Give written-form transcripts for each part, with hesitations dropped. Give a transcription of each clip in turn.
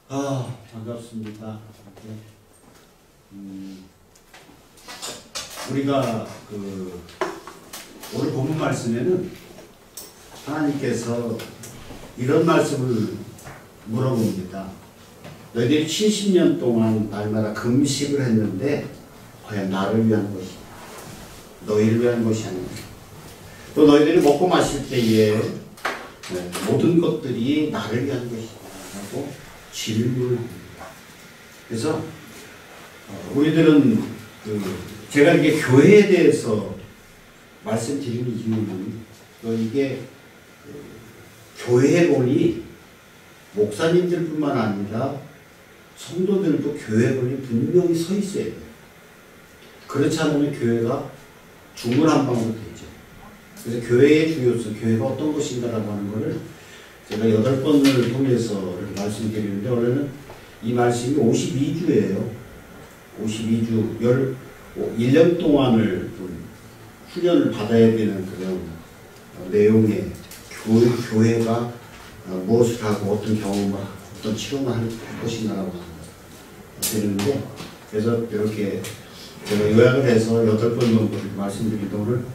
반갑습니다. 우리가 오늘 본문 말씀에는 하나님께서 이런 말씀을 물어봅니다. 너희들이 70년 동안 날마다 금식을 했는데 과연 나를 위한 것이 너희를 위한 것이 아니냐. 또 너희들이 먹고 마실 때에 모든 것들이 나를 위한 것이다 라고 질문을 합니다. 그래서 우리들은 제가 이게 교회에 대해서 말씀드리는 이유는 이게 교회의 롤이 목사님들뿐만 아니라 성도들도 교회 롤이 분명히 서 있어야 돼요. 그렇지 않으면 교회가 중구난방으로 되죠. 그래서 교회의 중요성, 교회가 어떤 것인가라고 하는 것을 제가 8번을 통해서 말씀드리는데 원래는 이 말씀이 52주예요. 52주, 1년 동안을 훈련을 받아야 되는 그런 내용의 교회가 무엇을 하고 어떤 경험을 하고 어떤 치료를 할 것인가라고 되는데, 그래서 이렇게 제가 요약을 해서 8번 정도를 말씀드리는데 오늘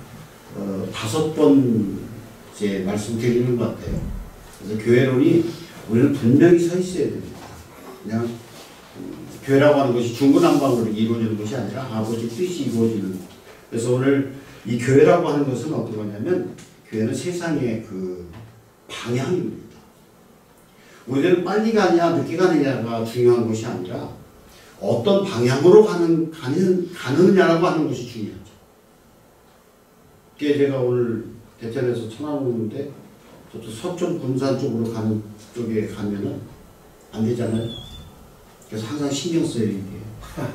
5번째 말씀드리는 것 같아요. 그래서 교회론이 우리는 분명히 서 있어야 됩니다. 그냥 교회라고 하는 것이 중구난방으로 이루어지는 것이 아니라 아버지 뜻이 이루어지는. 그래서 오늘 이 교회라고 하는 것은 어떤 거냐면 교회는 세상의 방향입니다. 우리는 빨리 가냐 늦게 가느냐가 중요한 것이 아니라 어떤 방향으로 가느냐라고 하는 것이 중요하죠. 그게 제가 오늘 대전에서 천안 오는데 저쪽 서쪽 군산 쪽으로 가는 쪽에 가면은 안 되잖아요. 그래서 항상 신경 써요. 이게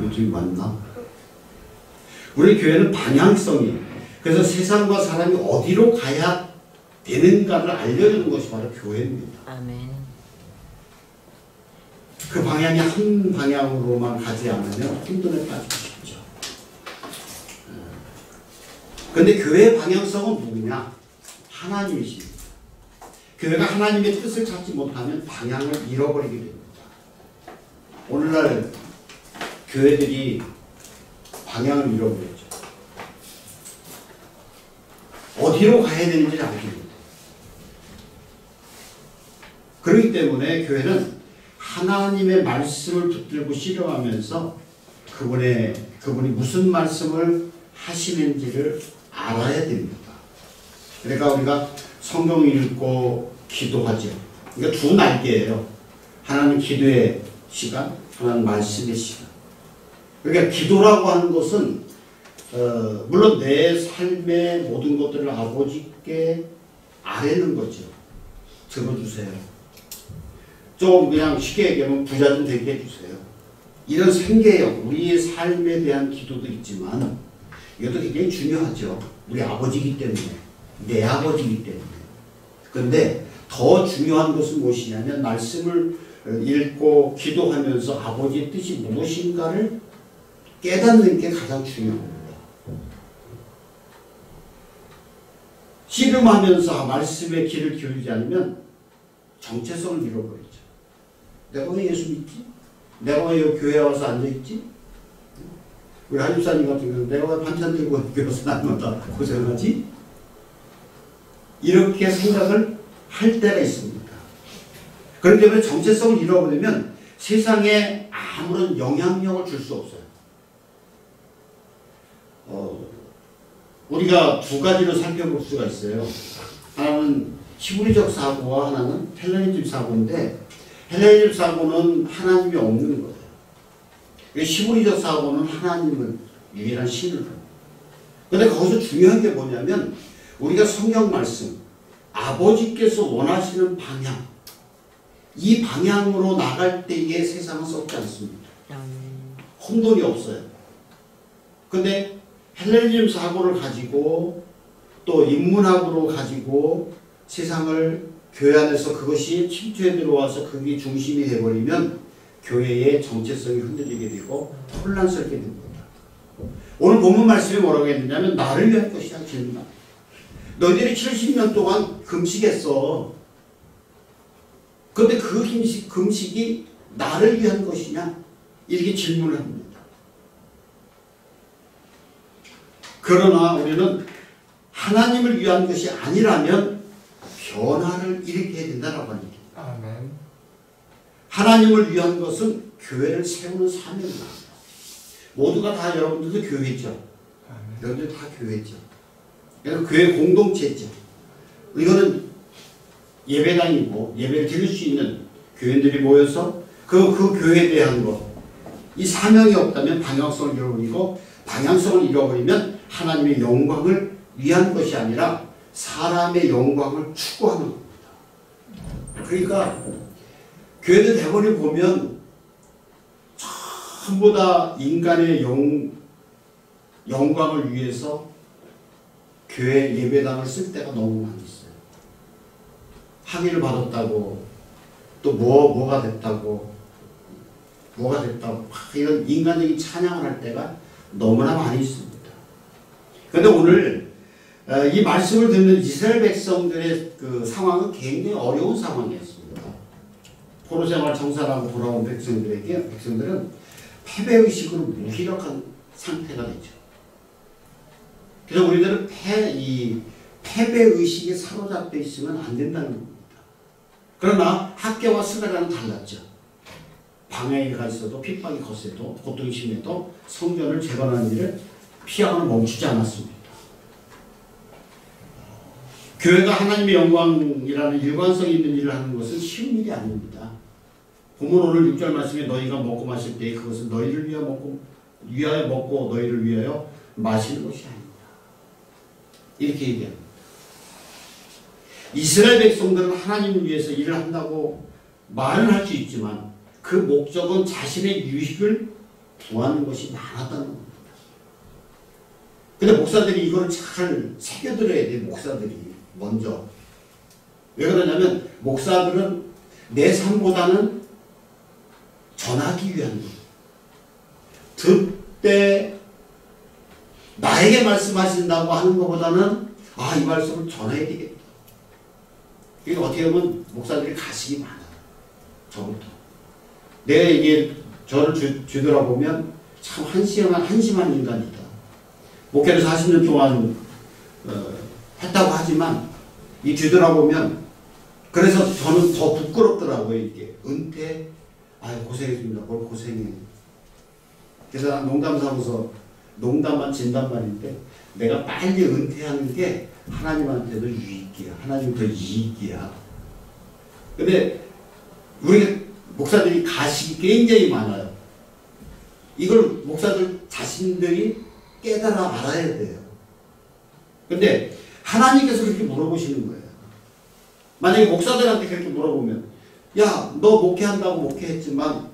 이쪽이 맞나? 우리 교회는 방향성이, 그래서 세상과 사람이 어디로 가야 되는가를 알려주는 것이 바로 교회입니다. 아멘. 그 방향이 한 방향으로만 가지 않으면 혼돈에 빠지고 싶죠. 그런데 교회의 방향성은 누구냐? 하나님이십니다. 교회가 하나님의 뜻을 찾지 못하면 방향을 잃어버리게 됩니다. 오늘날 교회들이 방향을 잃어버렸죠. 어디로 가야 되는지 알게 됩니다. 그렇기 때문에 교회는 하나님의 말씀을 붙들고 실험하면서 그분이 무슨 말씀을 하시는지를 알아야 됩니다. 그러니까 우리가 성경 읽고 기도하죠. 그러니까 두 날개예요. 하나는 기도의 시간, 하나는 말씀의 시간. 그러니까 기도라고 하는 것은 물론 내 삶의 모든 것들을 아버지께 아뢰는 거죠. 들어주세요. 좀 그냥 쉽게 얘기하면 부자 좀 되게 해주세요. 이런 생계형, 우리의 삶에 대한 기도도 있지만 이것도 굉장히 중요하죠. 우리 아버지이기 때문에, 내 아버지이기 때문에. 그런데 더 중요한 것은 무엇이냐면 말씀을 읽고 기도하면서 아버지의 뜻이 무엇인가를 깨닫는 게 가장 중요합니다. 씨름하면서 말씀의 길을 기울이지 않으면 정체성을 잃어버리죠. 내가 왜 예수 믿지? 내가 왜 여기 교회에 와서 앉아있지? 우리 한집사님 같은 경우는 내가 왜 반찬 들고 교회 와서 날마다 고생하지? 이렇게 생각을 할 때가 있습니다. 그렇기 때문에 정체성을 잃어버리면 세상에 아무런 영향력을 줄 수 없어요. 우리가 두 가지로 살펴볼 수가 있어요. 하나는 시브리적 사고와 하나는 헬레니즘 사고인데, 헬레니즘 사고는 하나님이 없는 거예요. 시브리적 사고는 하나님을 유일한 신을 합니다. 그런데 거기서 중요한 게 뭐냐면 우리가 성경 말씀, 아버지께서 원하시는 방향, 이 방향으로 나갈 때에 세상은 썩지 않습니다. 혼돈이 없어요. 그런데 헬레니즘 사고를 가지고 또 인문학으로 가지고 세상을 교회 안에서 그것이 침투해 들어와서 그게 중심이 되어버리면 교회의 정체성이 흔들리게 되고 혼란스럽게 됩니다. 오늘 본문 말씀이 뭐라고 했느냐면 나를 위한 것이야. 질문. 너희들이 70년 동안 금식했어. 그런데 그 금식이 나를 위한 것이냐? 이렇게 질문을 합니다. 그러나 우리는 하나님을 위한 것이 아니라면 변화를 일으켜야 된다라고 합니다. 아멘. 하나님을 위한 것은 교회를 세우는 사명입니다. 모두가 다 여러분들도 교회죠. 아멘. 여러분들 다 교회죠. 그래서 교회 공동체죠. 이거는 예배당이고 예배를 드릴 수 있는 교인들이 모여서 그 교회에 대한 것, 이 사명이 없다면 방향성을 잃어버리고 방향성을 잃어버리면 하나님의 영광을 위한 것이 아니라 사람의 영광을 추구하는 겁니다. 그러니까 교회들 대본을 보면 전부 다 인간의 영광을 위해서 교회 예배당을 쓸 때가 너무 많이 있어요. 학위를 받았다고 또 뭐가 됐다고 이런 인간적인 찬양을 할 때가 너무나 많이 있습니다. 그런데 오늘 이 말씀을 듣는 이스라엘 백성들의 그 상황은 굉장히 어려운 상황이었습니다. 포로 생활 정사라고 돌아온 백성들은 패배의식으로 무기력한 상태가 되죠. 그래서 우리들은 패배의식에 사로잡혀 있으면 안 된다는 겁니다. 그러나 학교와 스가랴는 달랐죠. 방해에 가 있어도 핍박이 거세도 고통이 심해도 성전을 재건하는 일을 피하고는 멈추지 않았습니다. 교회가 하나님의 영광이라는 일관성 있는 일을 하는 것은 쉬운 일이 아닙니다. 보면 오늘 6절 말씀에 너희가 먹고 마실 때 그것은 너희를 위하여 먹고 너희를 위하여 마시는 것이 아닙니다. 이렇게 얘기합니다. 이스라엘 백성들은 하나님을 위해서 일을 한다고 말은 할 수 있지만 그 목적은 자신의 유익을 구하는 것이 많았다는 겁니다. 근데 목사들이 이걸 잘 새겨들어야 돼요. 목사들이 먼저. 왜 그러냐면 목사들은 내 삶보다는 전하기 위한 거예요. 듣되 나에게 말씀하신다고 하는 것보다는 이 말씀을 전해야 되겠다. 이게 어떻게 보면 목사들이 가식이 많아요. 저부터. 내가 이게 저를 뒤돌아보면 참 한심한 인간이다. 목회를 40년 동안 했다고 하지만 이 뒤돌아보면 그래서 저는 더 부끄럽더라고요. 이게 은퇴 고생했습니다. 뭘 고생해. 그래서 농담 삼아서 농담만 진담만인데 내가 빨리 은퇴하는 게 하나님한테도 유익이야. 하나님도 이익이야. 근데 우리 목사들이 가식이 굉장히 많아요. 이걸 목사들 자신들이 깨달아 알아야 돼요. 근데 하나님께서 그렇게 물어보시는 거예요. 만약에 목사들한테 그렇게 물어보면 야, 너 목회한다고 목회했지만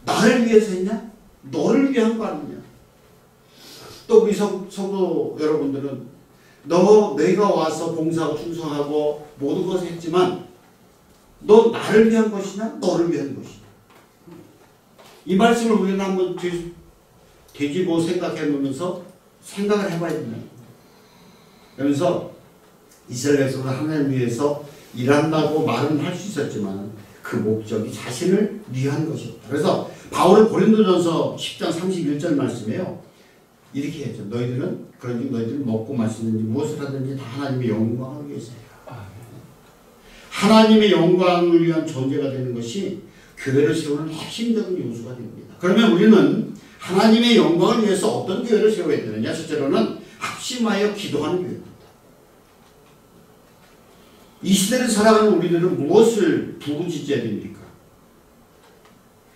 나를 위해서 했냐? 너를 위한 거 아니냐? 또 우리 성도 여러분들은 너희가 와서 봉사하고 충성하고 모든 것을 했지만 너 나를 위한 것이냐? 너를 위한 것이냐? 이 말씀을 우리는 한번 되짚어 생각해 보면서 생각을 해봐야 된다. 그러면서 이스라엘 백성은 하나님을 위해서 일한다고 말은 할 수 있었지만 그 목적이 자신을 위한 것이었다. 그래서 바울은 고린도전서 10장 31절 말씀에요. 이렇게 했죠. 그러니 너희들은 먹고 마시든지 무엇을 하든지 다 하나님의 영광을 위해서요. 하나님의 영광을 위한 존재가 되는 것이 교회를 세우는 핵심적인 요소가 됩니다. 그러면 우리는 하나님의 영광을 위해서 어떤 교회를 세워야 되느냐? 첫째로는 합심하여 기도하는 교회입니다. 이 시대를 살아가는 우리들은 무엇을 부르짖어야 됩니까?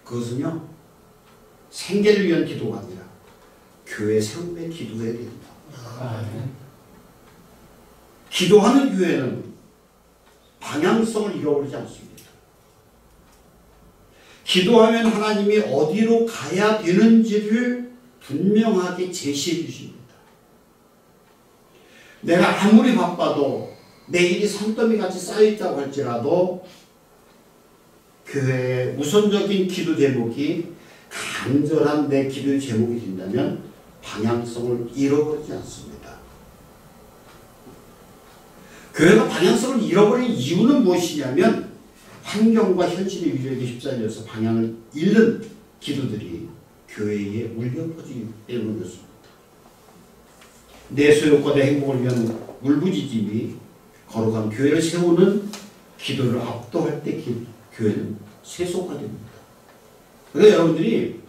그것은요, 생계를 위한 기도가 아니라 교회 세움에 기도해야 됩니다. 기도하는 교회는 방향성을 잃어버리지 않습니다. 기도하면 하나님이 어디로 가야 되는지를 분명하게 제시해 주십니다. 내가 아무리 바빠도 내 일이 산더미같이 쌓여있다고 할지라도 교회의 우선적인 기도 제목이 간절한 내 기도 제목이 된다면 방향성을 잃어버리지 않습니다. 교회가 방향성을 잃어버린 이유는 무엇이냐면 환경과 현실의 위력에 휩쓸려서 방향을 잃는 기도들이 교회에 울려 퍼지기 때문에 그렇습니다. 내 소욕과 내 행복을 위한 울부짖음이 거룩한 교회를 세우는 기도를 압도할 때 교회는 세속화됩니다. 그래서 여러분들이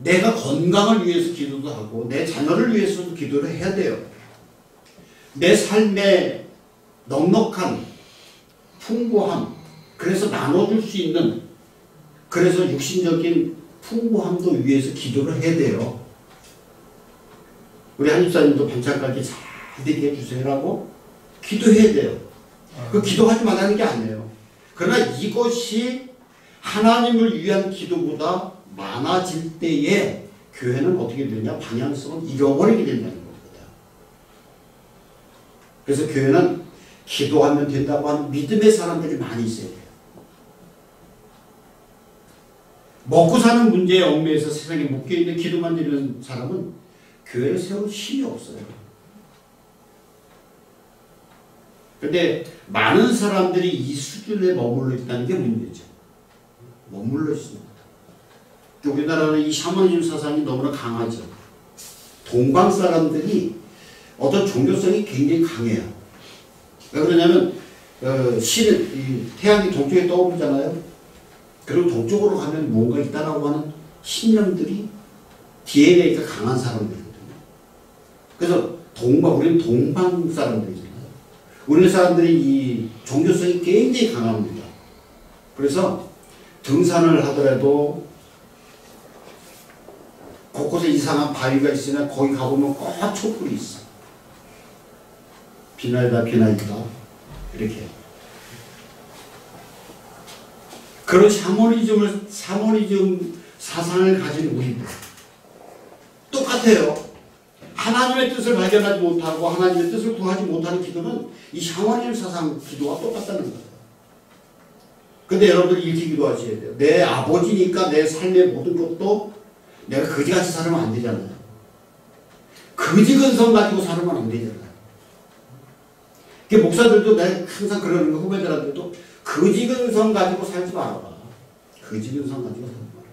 내가 건강을 위해서 기도도 하고 내 자녀를 위해서도 기도를 해야 돼요. 내 삶의 넉넉한 풍부함, 그래서 나눠줄 수 있는, 그래서 육신적인 풍부함도 위해서 기도를 해야 돼요. 우리 한집사님도 반찬 가게 잘 되게 해주세요라고 기도해야 돼요. 그 기도하지 말라는 게 아니에요. 그러나 이것이 하나님을 위한 기도보다 많아질 때에 교회는 어떻게 되냐? 방향성을 잃어버리게 된다는 겁니다. 그래서 교회는 기도하면 된다고 하는 믿음의 사람들이 많이 있어야 돼요. 먹고 사는 문제에 얽매여서 세상에 묶여있는 기도만 드리는 사람은 교회를 세울 힘이 없어요. 근데 많은 사람들이 이 수준에 머물러 있다는 게 문제죠. 머물러 있습니다. 우리나라는 이 샤머니즘 사상이 너무나 강하죠. 동방 사람들이 어떤 종교성이 굉장히 강해요. 왜 그러냐면 태양이 동쪽에 떠오르잖아요. 그리고 동쪽으로 가면 뭔가 있다라고 하는 신념들이 DNA가 강한 사람들이거든요. 그래서 우리는 동방 사람들이잖아요. 우리 사람들이 이 종교성이 굉장히 강합니다. 그래서 등산을 하더라도 곳곳에 이상한 바위가 있으면 거기 가보면 꼭 촛불이 있어. 비나이다 비나이다 이렇게. 그런 샤머니즘 사상을 가진 우리들 똑같아요. 하나님의 뜻을 발견하지 못하고 하나님의 뜻을 구하지 못하는 기도는 이 샤머니즘 사상 기도와 똑같다는 거예요. 근데 여러분들이 이렇게 기도하셔야 돼요. 내 아버지니까 내 삶의 모든 것도 내가 거지같이 살면 안 되잖아요. 거지근성 가지고 살면 안 되잖아요. 목사들도 내가 항상 그러는 거, 후배들한테도 거지근성 가지고 살지 말아라. 거지근성 가지고 살지 말아라.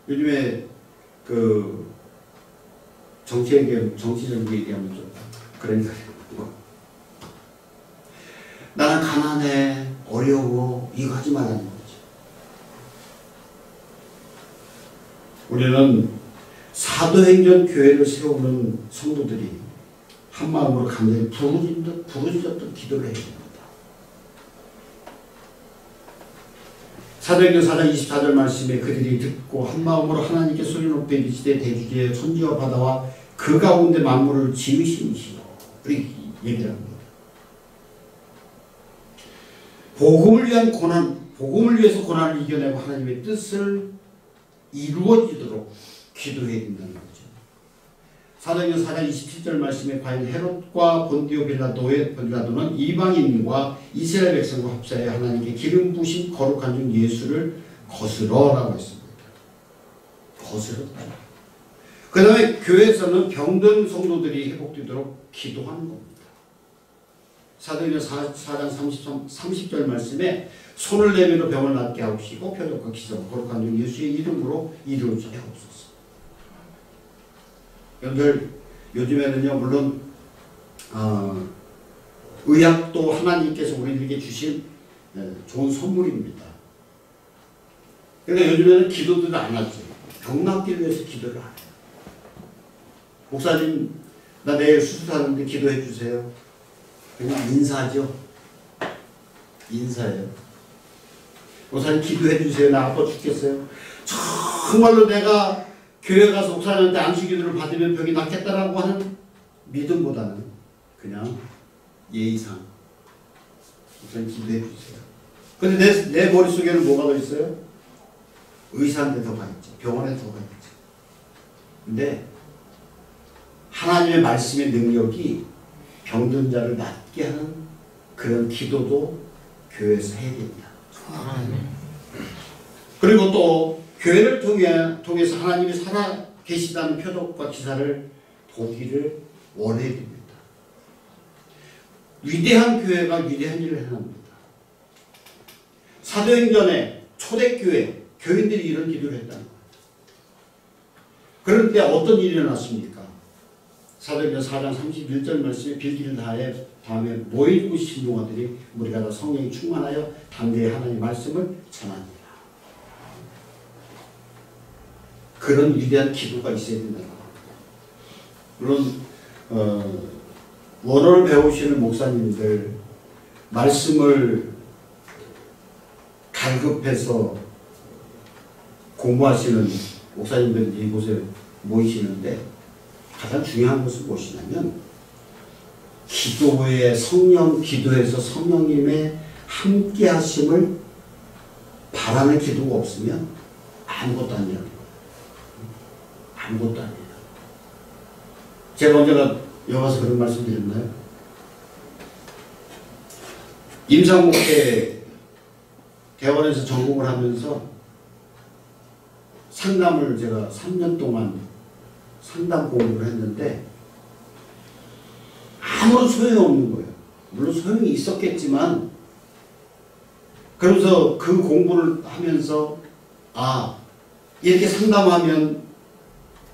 요즘에 정치적인 얘기하면 좀 그러니까 나는 가난해, 어려워, 이거 하지 말라는 거죠. 우리는 사도행전 교회를 세우는 성도들이 한마음으로 간절히 부르짖었던 기도를 해야 됩니다. 사도행전 4장 24절 말씀에 그들이 듣고 한마음으로 하나님께 소리 높여 이르시되 대지기에 천지와 바다와 그 가운데 만물을 지으신 이시로 이렇게 얘기를 합니다. 복음을 위해서 고난을 이겨내고 하나님의 뜻을 이루어지도록 기도해야 된다는 거죠. 사도행전 4장 27절 말씀에 과연 헤롯과 본디오 빌라도는 이방인과 이스라엘 백성과 합사하여 하나님께 기름 부으신 거룩한 종 예수를 거스러라고 했습니다. 거스렀다. 그 다음에 교회에서는 병든 성도들이 회복되도록 기도하는 겁니다. 사도행전 4장 30절 말씀에 손을 내밀어 병을 낫게 하옵시고 표적과 기사와 거룩한 종 예수의 이름으로 이루어지게 하옵소서. 여러분들 요즘에는요 물론 의학도 하나님께서 우리들에게 주신 좋은 선물입니다. 그러니까 요즘에는 기도도 안 하죠. 병 낫기 위해서 기도를 안 해요. 목사님 나 내일 수술하는데 기도해 주세요. 그냥 인사죠. 인사예요. 목사님 기도해 주세요. 나 아파 죽겠어요. 정말로 내가 교회 가서 목사님한테 안수기도를 받으면 병이 낫겠다라고 하는 믿음보다는 그냥 예의상 목사님 기도해 주세요. 근데 내 머릿속에는 뭐가 더 있어요? 의사한테 더 가 있죠. 병원에 더 가 있죠. 근데 하나님의 말씀의 능력이 병든 자를 낫게 하는 그런 기도도 교회에서 해야 됩니다. 그리고 또 교회를 통해서 하나님이 살아 계시다는 표적과 기사를 보기를 원해야 됩니다. 위대한 교회가 위대한 일을 해냅니다. 사도행전에 초대교회, 교인들이 이런 기도를 했다는 거예요. 그런데 어떤 일이 일어났습니까? 사도행전 4장 31절 말씀에 빌기를 다음에 모인 곳 신동아들이 우리가 다 성령이 충만하여 담대히 하나님의 말씀을 전합니다. 그런 위대한 기도가 있어야 된다. 물론 원어를 배우시는 목사님들 말씀을 갈급해서 공부하시는 목사님들이 이곳에 모이시는데 가장 중요한 것은 무엇이냐면 기도에서 성령님의 함께 하심을 바라는 기도가 없으면 아무것도 아니라는 거예요. 아무것도 아니에요. 제가 언제가 여기 와서 그런 말씀 드렸나요? 임상목회 대원에서 전공을 하면서 상담을 제가 3년 동안 상담 공부를 했는데 아무런 소용이 없는 거예요. 물론 소용이 있었겠지만 그러면서 그 공부를 하면서 이렇게 상담하면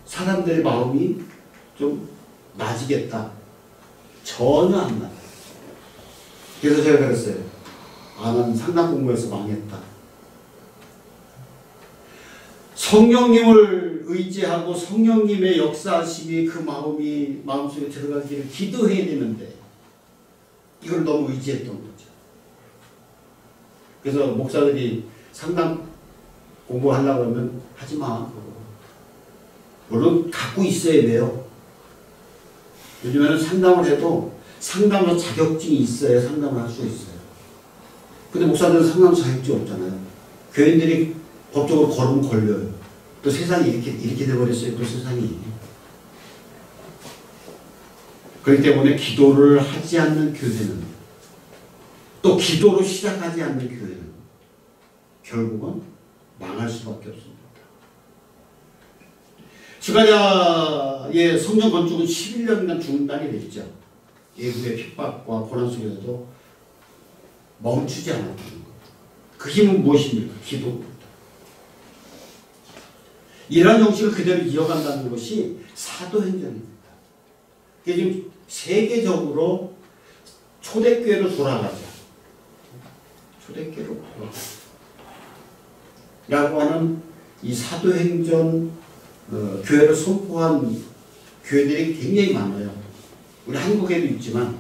사람들의 마음이 좀 나아지겠다. 전혀 안 나아요. 그래서 제가 그랬어요. 나는 상담 공부에서 망했다. 성령님을 의지하고 성령님의 역사하심이 그 마음속에 들어가기를 기도해야 되는데 이걸 너무 의지했던 거죠. 그래서 목사들이 상담 공부하려고 하면 하지 마. 물론 갖고 있어야 돼요. 요즘에는 상담을 해도 상담의 자격증이 있어야 상담을 할 수 있어요. 근데 목사들은 상담 자격증이 없잖아요. 교인들이 법적으로 걸으면 걸려요. 또 세상이 이렇게 돼버렸어요. 또 세상이. 그렇기 때문에 기도를 하지 않는 교회는 또 기도로 시작하지 않는 교회는 결국은 망할 수밖에 없습니다. 스가랴의 성전 건축은 11년간 중단이 됐죠. 예후의 핍박과 고난 속에서도 멈추지 않았다는 것. 그 힘은 무엇입니까? 기도입니다. 이러한 정식을 그대로 이어간다는 것이 사도행전입니다. 이게 지금 세계적으로 초대교회로 돌아가자. 초대교회로 돌아가자. 라고 하는 이 사도행전 교회를 선포한 교회들이 굉장히 많아요. 우리 한국에도 있지만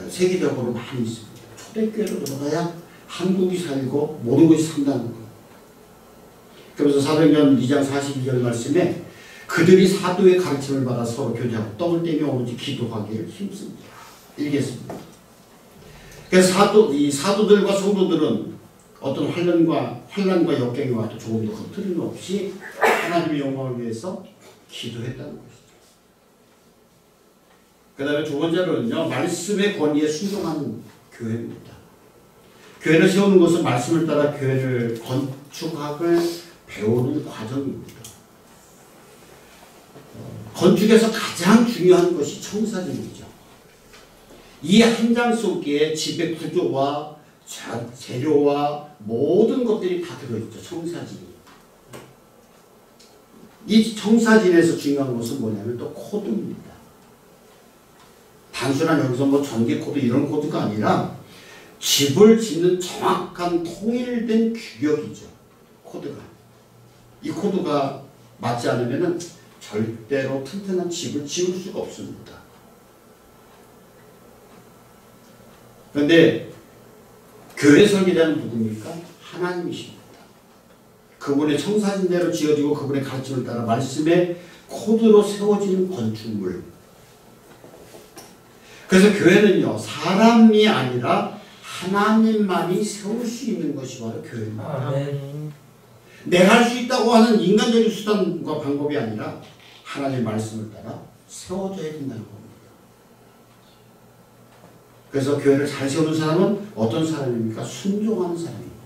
세계적으로 많이 있습니다. 초대교회로 돌아가야 한국이 살고 모든 것이 산다는 거예요. 그래서 사도행전 2장 42절 말씀에 그들이 사도의 가르침을 받아 서로 교제하고 떡을 떼며 오로지 기도하기를 힘씁니다. 읽겠습니다. 그래서 이 사도들과 성도들은 어떤 환난과 역경이 와도 조금도 흐트림 없이 하나님의 영광을 위해서 기도했다는 것이죠. 그 다음에 두 번째로는요, 말씀의 권위에 순종하는 교회입니다. 교회를 세우는 것은 말씀을 따라 교회를 건축학을 배우는 과정입니다. 건축에서 가장 중요한 것이 청사진이죠. 이 한 장 속에 집의 구조와 재료와 모든 것들이 다 들어있죠. 청사진이. 이 청사진에서 중요한 것은 뭐냐면 또 코드입니다. 단순한 여기서 뭐 전기 코드 이런 코드가 아니라 집을 짓는 정확한 통일된 규격이죠. 코드가. 이 코드가 맞지 않으면 절대로 튼튼한 집을 지을 수가 없습니다. 그런데 교회 설계자는 누굽니까? 하나님이십니다. 그분의 청사진대로 지어지고 그분의 가르침을 따라 말씀의 코드로 세워지는 건축물. 그래서 교회는요, 사람이 아니라 하나님만이 세울 수 있는 것이 바로 교회입니다. 아멘. 내가 할 수 있다고 하는 인간적인 수단과 방법이 아니라 하나님의 말씀을 따라 세워져야 된다는 겁니다. 그래서 교회를 잘 세우는 사람은 어떤 사람입니까? 순종하는 사람입니다.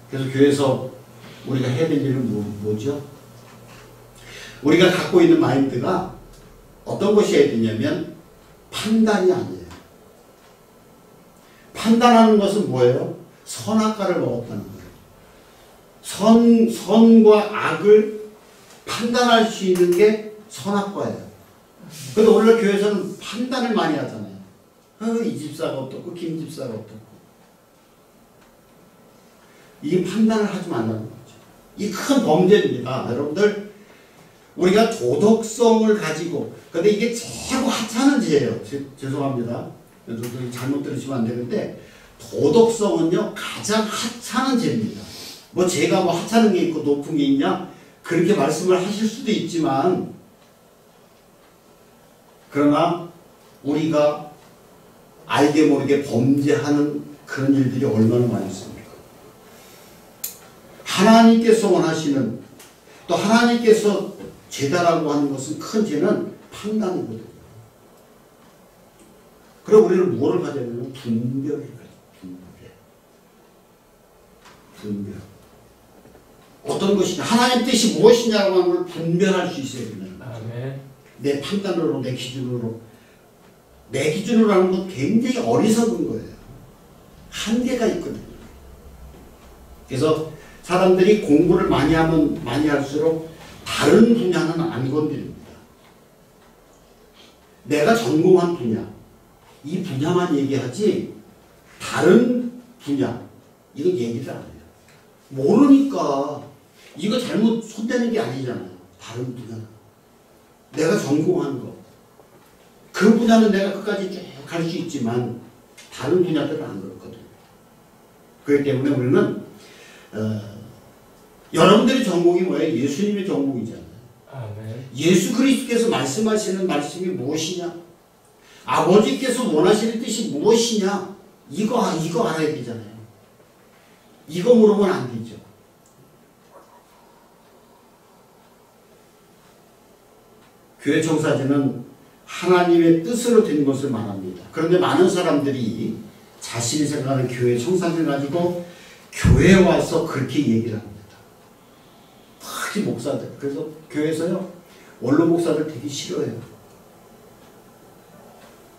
그래서 교회에서 우리가 해야 될 일은 뭐죠? 우리가 갖고 있는 마인드가 어떤 것이어야 되냐면 판단이 아니에요. 판단하는 것은 뭐예요? 선악과를 먹었다는 거예요. 선과 악을 판단할 수 있는 게 선악과예요. 근데 오늘 교회에서는 판단을 많이 하잖아요. 이 집사가 어떻고 김 집사가 어떻고. 이게 판단을 하지 말라는 거죠. 이 큰 범죄입니다. 여러분들 우리가 도덕성을 가지고 근데 이게 최고 하찮은 죄예요. 죄송합니다. 여러분들 잘못 들으시면 안 되는데 도덕성은요 가장 하찮은 죄입니다. 뭐 죄가 뭐 하찮은 게 있고 높은 게 있냐 그렇게 말씀을 하실 수도 있지만 그러나 우리가 알게 모르게 범죄하는 그런 일들이 얼마나 많이 있습니까? 하나님께서 원하시는 또 하나님께서 죄다라고 하는 것은 큰 죄는 판단이거든요. 그럼 우리는 무엇을 가져야 되냐면 분별을 가져야 돼요. 분별. 어떤 것이냐 하나님 뜻이 무엇이냐고 하는 걸 분별할 수 있어야 된다는 거죠. 내 판단으로 내 기준으로 하는 건 굉장히 어리석은 거예요. 한계가 있거든요. 그래서 사람들이 공부를 많이 하면 많이 할수록 다른 분야는 안 건드립니다. 내가 전공한 분야, 이 분야만 얘기하지 다른 분야, 이건 얘기를 안 해요. 모르니까 이거 잘못 손대는 게 아니잖아요. 다른 분야. 내가 전공한 거. 그 분야는 내가 끝까지 쭉 갈 수 있지만 다른 분야들은 안 그렇거든요. 그렇기 때문에 우리는 여러분들의 전공이 뭐예요? 예수님의 전공이잖아요. 아멘. 예수 그리스도께서 말씀하시는 말씀이 무엇이냐? 아버지께서 원하시는 뜻이 무엇이냐? 이거 알아야 되잖아요. 이거 물으면 안 되죠. 교회 청사진은 하나님의 뜻으로 된 것을 말합니다. 그런데 많은 사람들이 자신이 생각하는 교회 청사진을 가지고 교회에 와서 그렇게 얘기를 합니다. 특히 목사들. 그래서 교회에서요 원로 목사들 되게 싫어해요.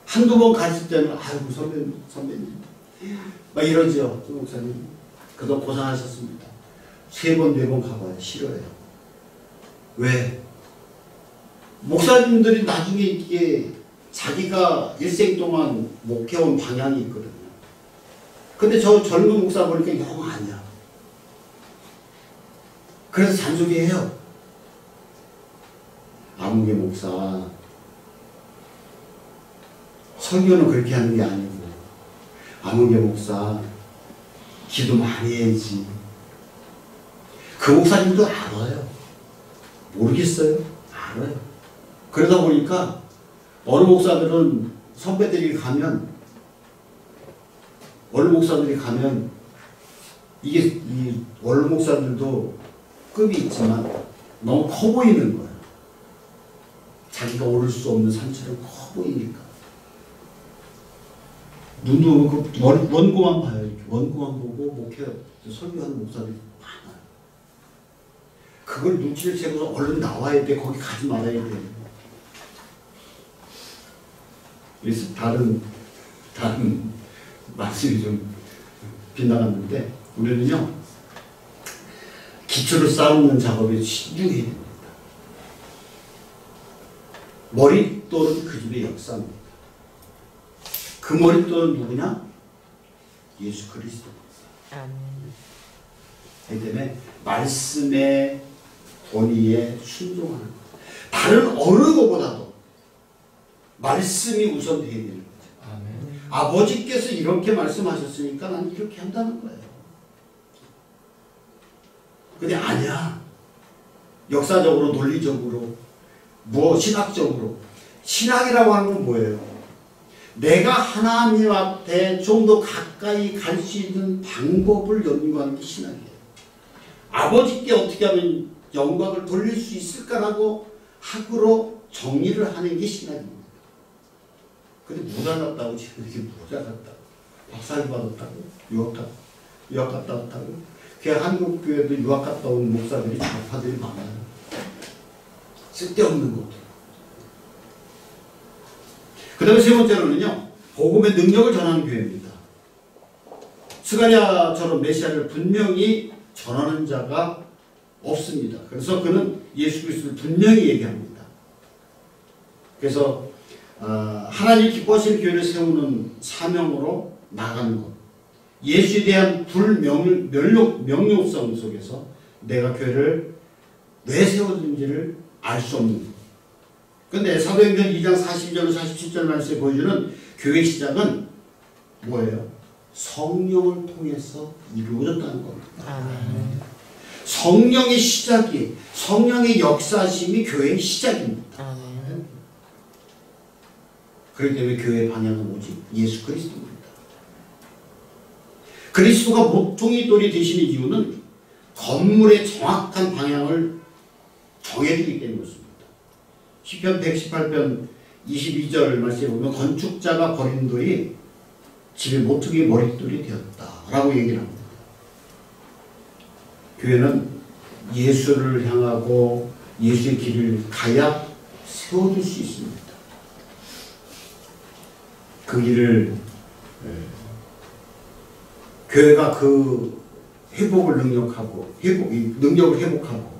한두 번 갔을 때는 아이고 선배님 막 이러죠. 목사님 그동안 고생하셨습니다. 3번 4번 가봐요. 싫어해요. 왜? 목사님들이 나중에 이게 자기가 일생 동안 목해온 방향이 있거든요. 근데 저 젊은 목사 보니까 영 아니야. 그래서 잔소리해요. 아무개 목사 설교는 그렇게 하는 게 아니고 아무개 목사 기도 많이 해야지. 그 목사님도 알아요. 모르겠어요? 알아요. 그러다 보니까 어느 목사들은 선배들이 가면 원로 목사들이 가면 이게 이 원로 목사들도 급이 있지만 너무 커 보이는 거예요. 자기가 오를 수 없는 산처럼 커 보이니까 눈도 그 원고만 봐요. 이렇게 원고만 보고 목회 설교하는 목사들이 많아요. 그걸 눈치를 채고서 얼른 나와야 돼. 거기 가지 말아야 돼. 그래서 다른 말씀이 좀 빗나갔는데 우리는요 기초를 쌓는 작업에 신중해야 됩니다. 머릿돌은 그 집의 역사입니다. 그 머릿돌은 누구냐? 예수 그리스도. 그렇기 때문에 말씀의 권위에 순종하는 것. 다른 어느 것보다도 말씀이 우선돼야 되는 거죠. 아멘. 아버지께서 이렇게 말씀하셨으니까 나는 이렇게 한다는 거예요. 근데 아니야. 역사적으로, 논리적으로, 신학적으로. 신학이라고 하는 건 뭐예요? 내가 하나님 앞에 좀 더 가까이 갈 수 있는 방법을 연구하는 게 신학이에요. 아버지께 어떻게 하면 영광을 돌릴 수 있을까라고 학으로 정리를 하는 게 신학입니다. 근데 모자 랐다고 지금 이렇게 모자 랐다고 박사학위 받았다고 유학 갔다 왔다고 그냥 한국 교회도 유학 갔다 온 목사들이 좌파들이 많아요. 쓸데없는 것들. 그 다음에 세 번째로는요, 복음의 능력을 전하는 교회입니다. 스가랴처럼 메시아를 분명히 전하는 자가 없습니다. 그래서 그는 예수 그리스도를 분명히 얘기합니다. 그래서 하나님이 기뻐하시는 교회를 세우는 사명으로 나가는 것, 예수에 대한 명료성 속에서 내가 교회를 왜 세웠는지를 알 수 없는 것. 그런데 사도행전 2장 42절 47절 말씀에 보여주는 교회 시작은 뭐예요? 성령을 통해서 이루어졌다는 겁니다. 성령의 시작이, 성령의 역사심이 교회의 시작입니다. 그렇기 때문에 교회의 방향은 오직 예수 그리스도입니다. 그리스도가 목통이 돌이 되시는 이유는 건물의 정확한 방향을 정해주기 때문이었습니다. 시편 118편 22절 말씀에 보면 건축자가 버린 돌이 집의 모퉁이 머릿돌이 되었다라고 얘기를 합니다. 교회는 예수를 향하고 예수의 길을 가야 세워줄 수 있습니다. 그 길을 교회가 그 회복을 능력을 회복하고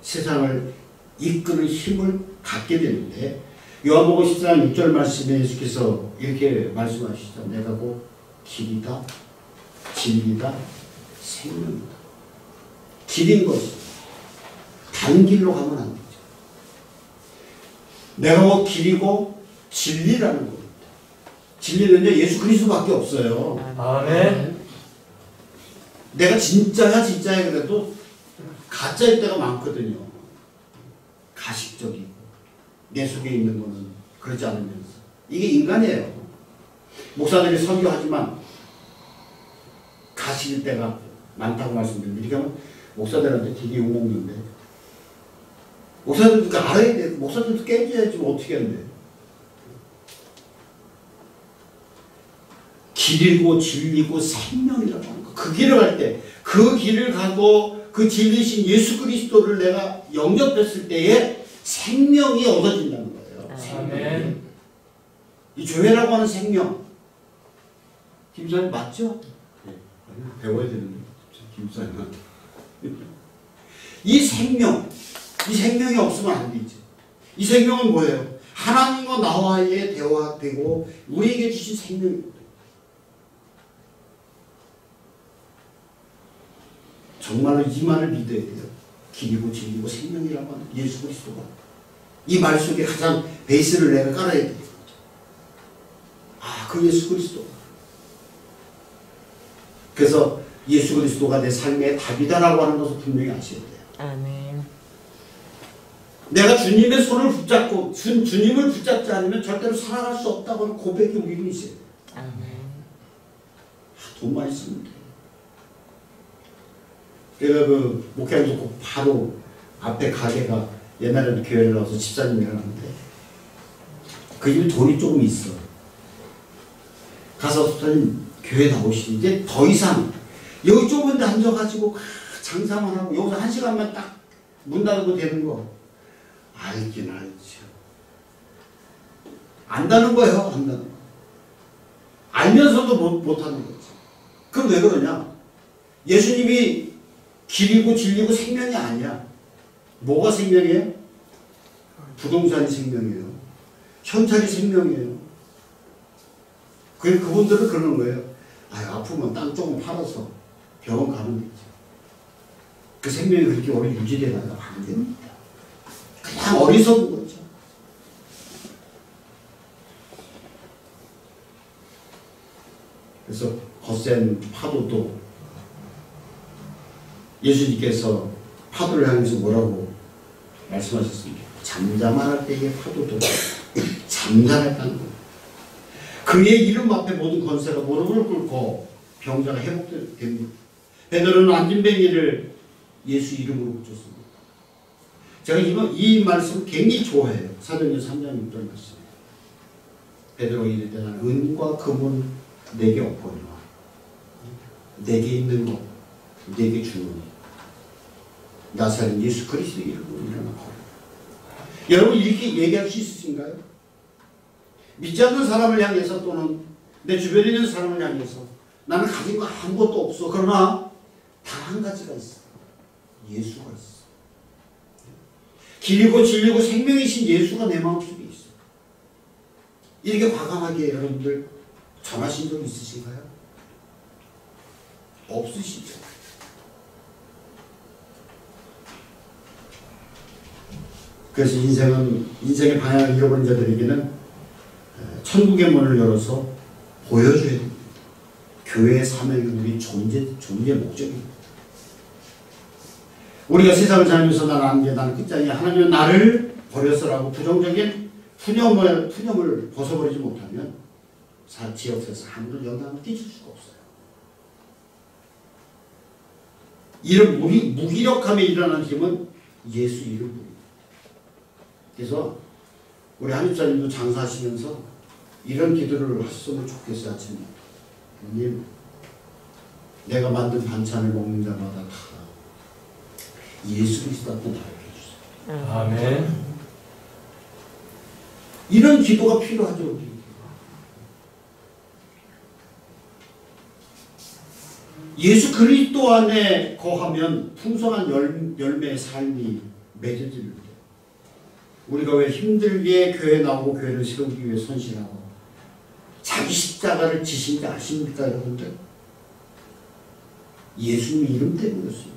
세상을 이끄는 힘을 갖게 되는데, 요한복음 14장 6절 말씀에 예수께서 이렇게 말씀하시죠. 내가 곧 길이다, 진리다, 생명이다. 길인 것이 다른 길로 가면 안 되죠. 내가 곧 길이고 진리라는 겁니다. 진리는요, 예수 그리스도밖에 없어요. 아멘. 내가 진짜야 그래도 가짜일 때가 많거든요. 가식적이고 내 속에 있는 거는 그러지 않으면서. 이게 인간이에요. 목사들이 설교하지만 가식일 때가 많다고 말씀드립니다. 이렇게 하면 목사들한테 되게 욕먹는데, 목사들도 알아야 돼. 목사들도 깨져야지 뭐 어떻게 하는데. 길이고 진리고 생명이라고 하는 거. 그 길을 갈 때, 그 길을 가고 그 진리신 예수 그리스도를 내가 영접했을 때에 생명이 얻어진다는 거예요. 생명. 이 교회라고 하는 생명. 김사님 맞죠? 네. 배워야 되는데. 김사님은. 이 생명이 없으면 안 되죠. 이 생명은 뭐예요? 하나님과 나와의 대화되고 우리에게 주신 생명입니다. 정말로 이 말을 믿어야 돼요. 길이고 진리고 생명이라고 하는 예수 그리스도가. 이 말 속에 가장 베이스를 내가 깔아야 돼요. 그 예수 그리스도. 그래서 예수 그리스도가 내 삶의 답이다라고 하는 것을 분명히 아셔야 돼요. 아멘. 내가 주님의 손을 붙잡고 주님을 붙잡지 않으면 절대로 살아갈 수 없다고 하는 고백이 우리는 있어야 돼요. 아멘. 돈만 있으면 돼요. 제가 그 목회하면서 바로 앞에 가게가 옛날에는 교회를 나와서 집사님이라 하는데 그 집에 돈이 조금 있어. 가서 집사님 교회 나오시지. 이제 더 이상 여기 좁은 데 앉아가지고 장사만 하고 여기서 1시간만 딱 문 닫고 되는 거 알긴 알죠. 안다는 거예요. 안다는 거. 알면서도 못하는 거죠. 그럼 왜 그러냐? 예수님이 길이고 진리고 생명이 아니야. 뭐가 생명이에요? 부동산이 생명이에요. 현찰이 생명이에요. 그분들은 그러는 거예요. 아프면 땅 조금 팔아서 병원 가면 되지. 그 생명이 그렇게 오래 유지되다가 안 됩니다. 그냥 어리석은 거죠. 그래서 거센 파도도 예수님께서 파도를 향해서 뭐라고 말씀하셨습니까? 잠잠할 때의 파도도 잠잠했다는 거예요. 그의 이름 앞에 모든 권세가 무릎을 꿇고 병자가 회복됩니다. 베드로는 안진뱅이를 예수 이름으로 붙였습니다. 제가 이 말씀을 굉장히 좋아해요. 사도행전 3장 6절 말씀. 베드로 이르되 나는 은과 금은 내게 없거니와 내게 있는 것 내게 주노니 나사렛 예수 그리스도 이름으로 일어나고. 여러분 이렇게 얘기할 수 있으신가요? 믿지 않는 사람을 향해서 또는 내 주변에 있는 사람을 향해서 나는 가진 거 아무것도 없어. 그러나 단 한 가지가 있어. 예수가 있어. 길이고 진리고 생명이신 예수가 내 마음속에 있어. 이렇게 과감하게 여러분들 전하신 적 있으신가요? 없으시죠. 그래서 인생의 방향을 잃어버린 자들에게는 천국의 문을 열어서 보여줘야 됩니다. 교회의 사명이 우리 존재 목적입니다. 우리가 세상을 살면서 나는 끝장이 하나님은 나를 버려서라고 부정적인 푸념을 벗어버리지 못하면 지역에서 아무런 영향을 끼칠 수가 없어요. 이런 무기력함에 일어나는 힘은 예수 이름뿐입니다. 그래서 우리 한입사님도 장사하시면서 이런 기도를 하셨으면 좋겠어요. 아침에 주님, 내가 만든 반찬을 먹는 자마다 다 예수 그리스도한테 나에게 해주세요. 아멘. 이런 기도가 필요하죠. 우리. 예수 그리스도 안에 거하면 풍성한 열매의 삶이 맺어집니다. 우리가 왜 힘들게 교회 나오고 교회를 세우기 위해 헌신하고 자기 십자가를 지신지 아십니까, 여러분들? 예수님 이름 때문이었습니다.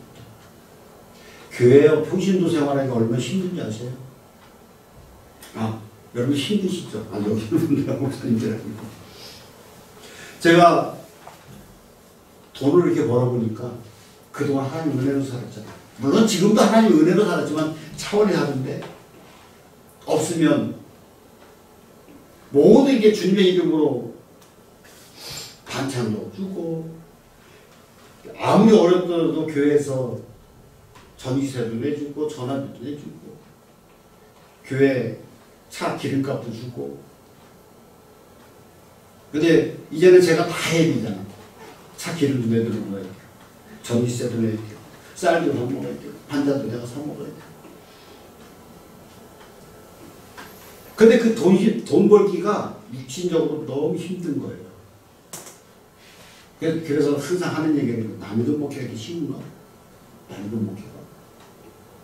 교회와 풍신도 생활하기가 얼마나 힘든지 아세요? 여러분 힘드시죠? 여기 분들하고 목사님들하고. 제가 돈을 이렇게 벌어보니까 그동안 하나님 은혜로 살았잖아요. 물론 지금도 하나님 은혜로 살았지만 차원이 다른데, 없으면 모든 게 주님의 이름으로 반찬도 주고, 아무리 어렵더라도 교회에서 전기세도 내주고 전화비도 내주고 교회 차 기름값도 주고. 근데 이제는 제가 다 해야 되잖아. 차 기름도 내드는 거예요. 전기세도 내야 돼요. 쌀도 사 먹어야 돼요. 반찬도 내가 사 먹어야 돼요. 근데 그 돈 벌기가 육신적으로 너무 힘든 거예요. 그래서 항상 하는 얘기는 남의 돈 먹기가 이렇게 쉬운가? 남의 돈 먹기가.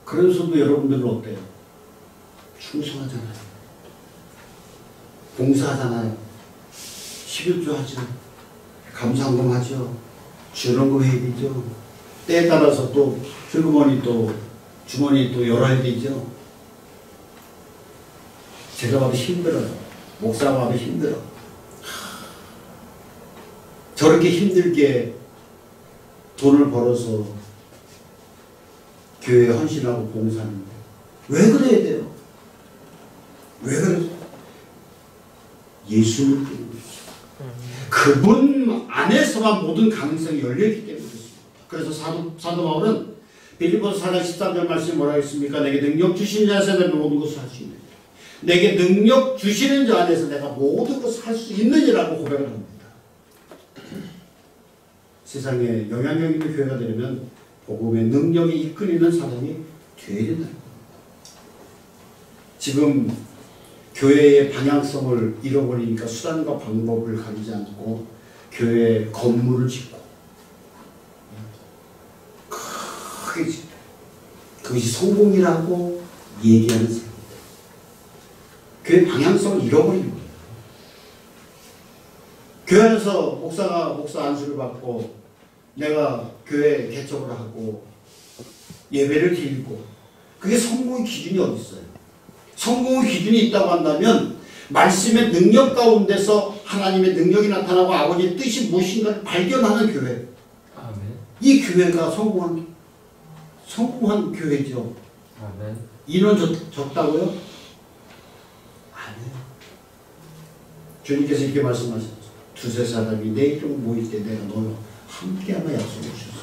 그래서도 여러분들은 어때요? 충성하잖아요. 봉사하잖아요. 11조 하죠. 감사헌금 하죠. 주는금 회비죠. 때에 따라서 또 슬그머니 또 주머니 또 열어야 되죠. 제가 봐도 힘들어요. 목사가 봐도 힘들어. 저렇게 힘들게 돈을 벌어서 교회에 헌신하고 봉사하는데 왜 그래야 돼요? 왜 그래요? 예수님 때문에. 그분 안에서만 모든 가능성이 열려있기 때문에 그렇습니다. 그래서 사도 바울은 빌립보서 4장 13절 말씀이 뭐라 했습니까? 내게 능력 주신 자에서 내가 모든 것을 할 수 있는, 내게 능력 주시는 자 안에서 내가 모든 것을 할 수 있느니라고 고백을 합니다. 세상에 영향력 있는 교회가 되려면 복음의 능력이 이끌리는 사람이 되어야 된다. 지금 교회의 방향성을 잃어버리니까 수단과 방법을 가리지 않고 교회에 건물을 짓고 크게 짓고 그것이 성공이라고 얘기하는 사람들. 교회 방향성을 잃어버린 거예요. 교회 안에서 목사 안수를 받고 내가 교회 개척을 하고 예배를 드리고, 그게 성공의 기준이 어디 있어요? 성공의 기준이 있다고 한다면 말씀의 능력 가운데서 하나님의 능력이 나타나고 아버지의 뜻이 무엇인가를 발견하는 교회. 아멘. 이 교회가 성공한 교회죠. 아멘. 인원 적다고요? 아니에요. 주님께서 이렇게 말씀하셨죠. 두세 사람이 내 이름으로 모일 때 내가 너와 함께하며 약속해 주셨어요.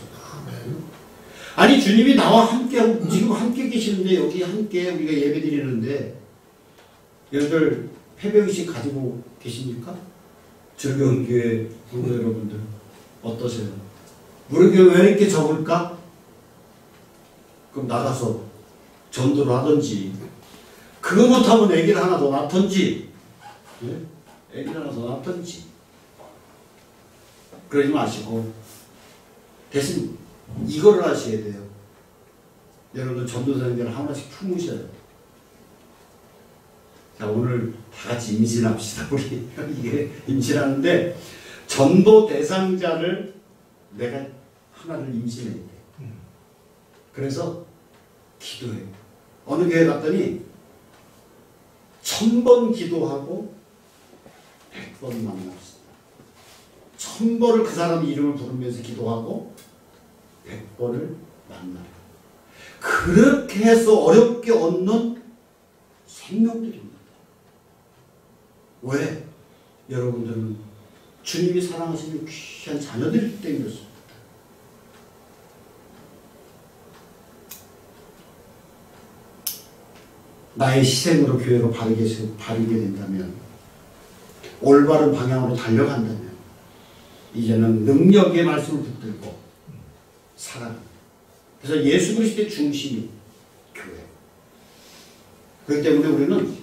아니 주님이 나와 함께하고 지금 함께 계시는데 여기 함께 우리가 예배 드리는데 여러분들 패배의식 가지고 계십니까? 즐거운 교회 부모 여러분들 어떠세요? 우리 교회 왜 이렇게 적을까? 그럼 나가서 전도를 하든지, 그거 못하면 애기를 하나 더 낳던지, 네? 애기 낳아서 낳던지. 그러지 마시고 대신 이거를 하셔야 돼요. 여러분 전도사님들 하나씩 품으셔요. 자, 오늘 다 같이 임신합시다. 우리 이게 임신하는데 전도 대상자를 내가 하나를 임신해야 돼. 그래서 기도해요. 어느 교회 갔더니 1000번 기도하고 100번 만납시다. 1000번을 그 사람 이름을 부르면서 기도하고 100번을 만나요. 그렇게 해서 어렵게 얻는 생명들입니다. 왜? 여러분들은 주님이 사랑하시는 귀한 자녀들이기 때문이었습니다. 나의 희생으로 교회가 바르게 된다면, 올바른 방향으로 달려간다면 이제는 능력의 말씀을 붙들고 살아갑니다. 그래서 예수 그리스도의 중심이 교회. 그렇기 때문에 우리는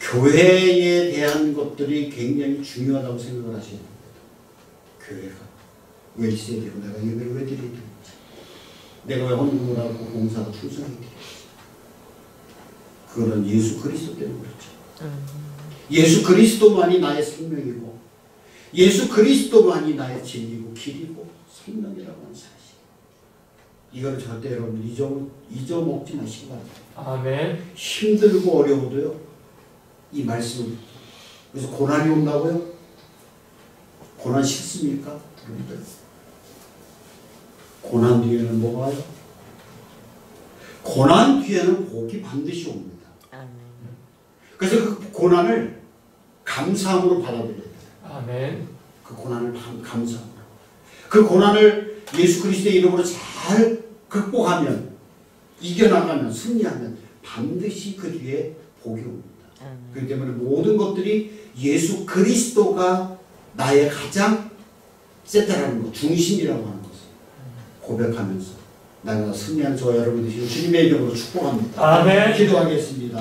교회에 대한 것들이 굉장히 중요하다고 생각을 하셔야 됩니다. 교회가 왜 있어야 되고, 내가 예배를 왜 드려야 되는지, 내가 왜 헌금을 하고 봉사가 충성해야 되는지. 그거는 예수 그리스도 때문에 그렇죠. 예수 그리스도만이 나의 생명이고, 예수 그리스도만이 나의 진리고 길이고 생명이라고 하는 사실. 이거를 절대 여러분 잊어먹지 마시기 바랍니다. 아멘. 힘들고 어려워도요, 이 말씀을. 그래서 고난이 온다고요? 고난 싫습니까? 여러분들? 고난 뒤에는 뭐가 와요? 고난 뒤에는 복이 반드시 옵니다. 그래서 그 고난을 감사함으로 받아들여야 돼요. 아멘. 그 고난을 감사함으로. 그 고난을 예수 그리스도의 이름으로 잘 극복하면, 이겨나가면, 승리하면 반드시 그 뒤에 복이 옵니다. 그렇기 때문에 모든 것들이 예수 그리스도가 나의 가장 세트라는 것, 중심이라고 하는 것을 고백하면서 나가 승리한 저와 여러분 되시고 주님의 이름으로 축복합니다. 아멘. 기도하겠습니다.